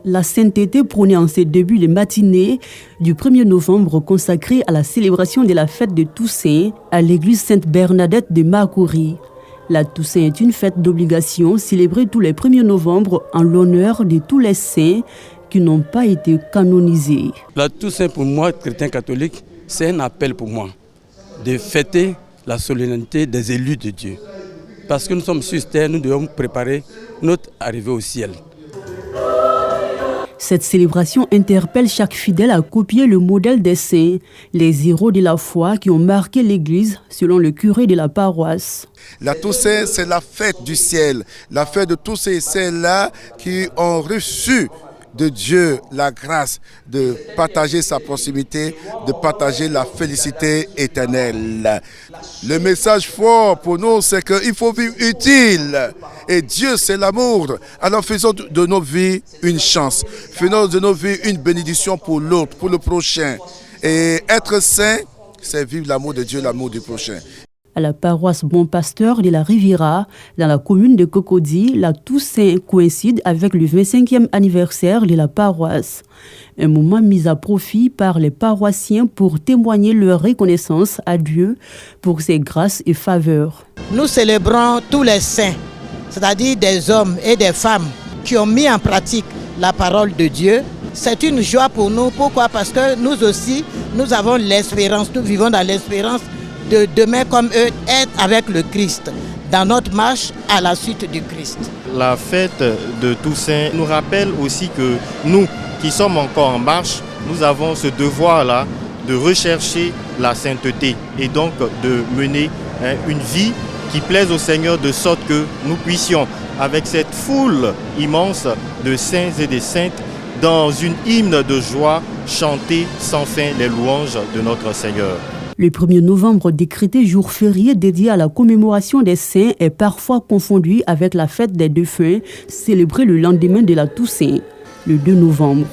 La sainteté prônée en ces débuts de matinée du 1er novembre consacrée à la célébration de la fête de Toussaint à l'église Sainte-Bernadette de Makori. La Toussaint est une fête d'obligation célébrée tous les 1er novembre en l'honneur de tous les saints qui n'ont pas été canonisés. La Toussaint pour moi, chrétien catholique, c'est un appel pour moi de fêter la solennité des élus de Dieu. Parce que nous sommes sur terre, nous devons préparer notre arrivée au ciel. Cette célébration interpelle chaque fidèle à copier le modèle des saints, les héros de la foi qui ont marqué l'Église, selon le curé de la paroisse. La Toussaint, c'est la fête du ciel, la fête de tous ces saints-là qui ont reçu de Dieu la grâce de partager sa proximité, de partager la félicité éternelle. Le message fort pour nous, c'est qu'il faut vivre utile. Et Dieu, c'est l'amour. Alors faisons de nos vies une chance. Faisons de nos vies une bénédiction pour l'autre, pour le prochain. Et être saint, c'est vivre l'amour de Dieu, l'amour du prochain. À la paroisse Bon Pasteur de la Riviera, dans la commune de Cocody, la Toussaint coïncide avec le 25e anniversaire de la paroisse. Un moment mis à profit par les paroissiens pour témoigner leur reconnaissance à Dieu pour ses grâces et faveurs. Nous célébrons tous les saints, c'est-à-dire des hommes et des femmes qui ont mis en pratique la parole de Dieu. C'est une joie pour nous. Pourquoi? Parce que nous aussi, nous avons l'espérance, nous vivons dans l'espérance de demain comme eux, être avec le Christ, dans notre marche à la suite du Christ. La fête de Toussaint nous rappelle aussi que nous, qui sommes encore en marche, nous avons ce devoir-là de rechercher la sainteté et donc de mener une vie qui plaise au Seigneur de sorte que nous puissions, avec cette foule immense de saints et de saintes, dans une hymne de joie, chanter sans fin les louanges de notre Seigneur. Le 1er novembre, décrété jour férié dédié à la commémoration des saints, est parfois confondu avec la fête des défunts, célébrée le lendemain de la Toussaint, le 2 novembre.